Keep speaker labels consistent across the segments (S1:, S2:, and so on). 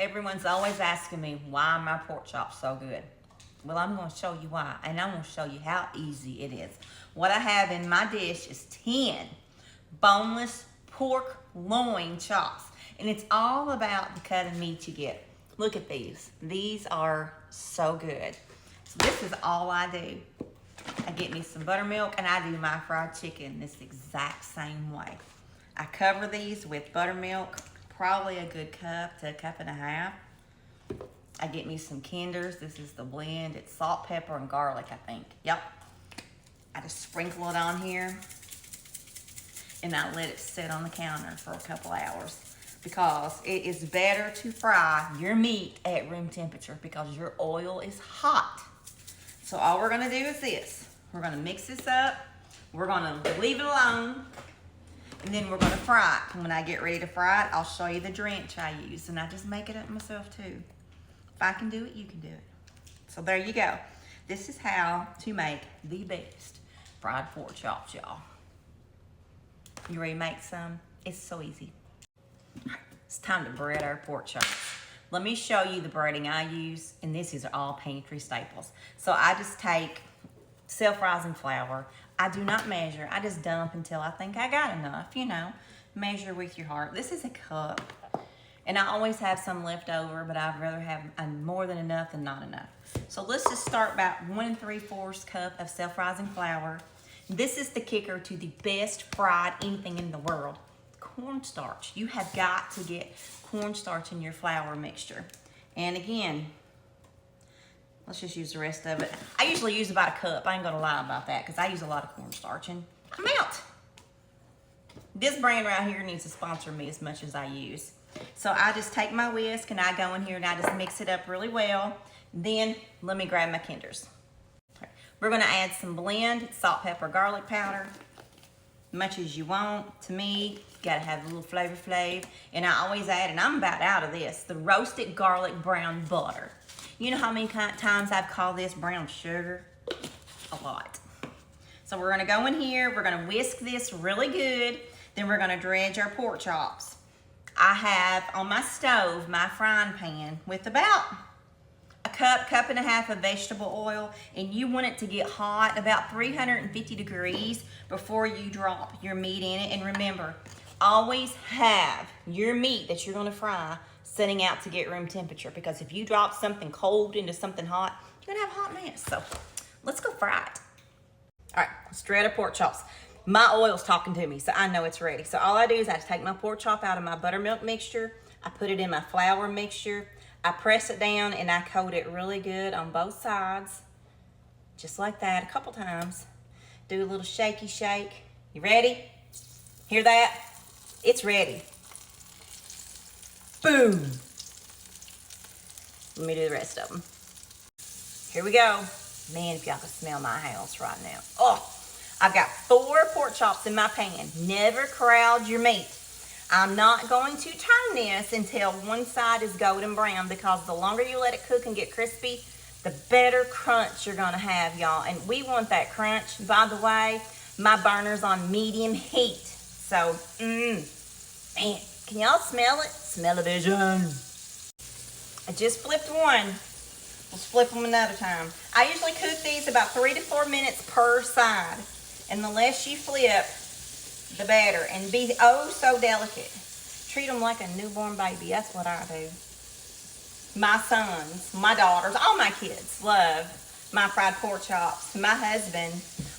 S1: Everyone's always asking me why my pork chop's so good. Well, I'm going to show you why, and I'm going to show you how easy it is. What I have in my dish is 10 boneless pork loin chops, and it's all about the cut of meat you get. Look at these. These are so good. So this is all I do. I get me some buttermilk, and I do my fried chicken this exact same way. I cover these with buttermilk, probably a good cup to a cup and a half. I get me some Kinders. This is the blend. It's salt, pepper, and garlic, I think. Yep. I just sprinkle it on here, and I let it sit on the counter for a couple hours, because it is better to fry your meat at room temperature because your oil is hot. So all we're gonna do is this. We're gonna mix this up. We're gonna leave it alone, and then we're gonna fry it. And when I get ready to fry it, I'll show you the drench I use, and I just make it up myself too. If I can do it, you can do it. So there you go. This is how to make the best fried pork chops, y'all. You ready to make some? It's so easy. It's time to bread our pork chops. Let me show you the breading I use, and this is all pantry staples. So I just take self-rising flour. I do not measure. I just dump until I think I got enough, you know. Measure with your heart. This is a cup, and I always have some left over, but I'd rather have more than enough than not enough. So let's just start about 1 3/4 cup of self-rising flour. This is the kicker to the best fried anything in the world. Cornstarch. You have got to get cornstarch in your flour mixture. And again, let's just use the rest of it. I usually use about a cup. I ain't gonna lie about that, because I use a lot of cornstarch, and I'm out. This brand right here needs to sponsor me as much as I use. So I just take my whisk, and I go in here, and I just mix it up really well. Then let me grab my Kinders. We're gonna add some blend, salt, pepper, garlic powder, much as you want. To me, you gotta have a little flavor. And I always add, and I'm about out of this, the roasted garlic brown butter. You know how many times I've called this brown sugar? A lot. So we're gonna go in here, we're gonna whisk this really good, then we're gonna dredge our pork chops. I have on my stove my frying pan with about a cup and a half of vegetable oil, and you want it to get hot about 350 degrees before you drop your meat in it. And remember, always have your meat that you're gonna fry setting out to get room temperature, because if you drop something cold into something hot, you're gonna have a hot mess. So let's go fry it. All right, let's dread our pork chops. My oil's talking to me, so I know it's ready. So all I do is I just take my pork chop out of my buttermilk mixture, I put it in my flour mixture, I press it down, and I coat it really good on both sides, just like that, a couple times. Do a little shaky shake. You ready? Hear that? It's ready. Boom. Let me do the rest of them. Here we go. Man, if y'all can smell my house right now. Oh, I've got 4 pork chops in my pan. Never crowd your meat. I'm not going to turn this until one side is golden brown, because the longer you let it cook and get crispy, the better crunch you're gonna have, y'all. And we want that crunch. By the way, my burner's on medium heat. So, man, can y'all smell it? Smell-o-vision. I just flipped one. Let's flip them another time. I usually cook these about 3 to 4 minutes per side. And the less you flip, the better. And be oh so delicate. Treat them like a newborn baby. That's what I do. My sons, my daughters, all my kids love my fried pork chops. My husband,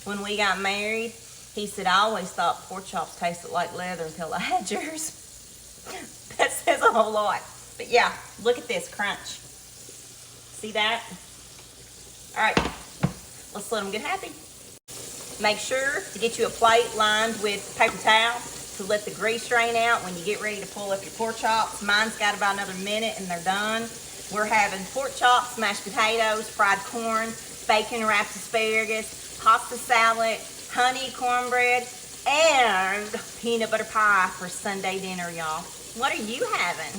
S1: when we got married, he said, I always thought pork chops tasted like leather until I had yours. That says a whole lot. But yeah, look at this crunch. See that? All right, let's let them get happy. Make sure to get you a plate lined with paper towel to let the grease drain out when you get ready to pull up your pork chops. Mine's got about another minute and they're done. We're having pork chops, mashed potatoes, fried corn, bacon wrapped asparagus, pasta salad, honey cornbread, and peanut butter pie for Sunday dinner, y'all. What are you having?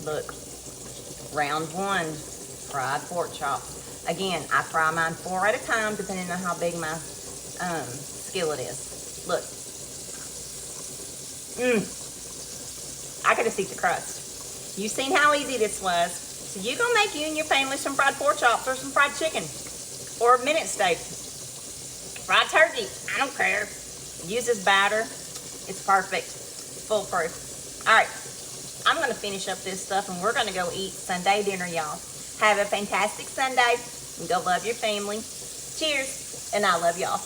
S1: Look, round 1, fried pork chops. Again, I fry mine 4 at a time, depending on how big my skillet is. Look. I gotta see the crust. You've seen how easy this was. So you're gonna make you and your family some fried pork chops or some fried chicken or a minute steak. Fried turkey, I don't care. Use this batter. It's perfect. Foolproof. All right, I'm gonna finish up this stuff and we're gonna go eat Sunday dinner, y'all. Have a fantastic Sunday and go love your family. Cheers, and I love y'all.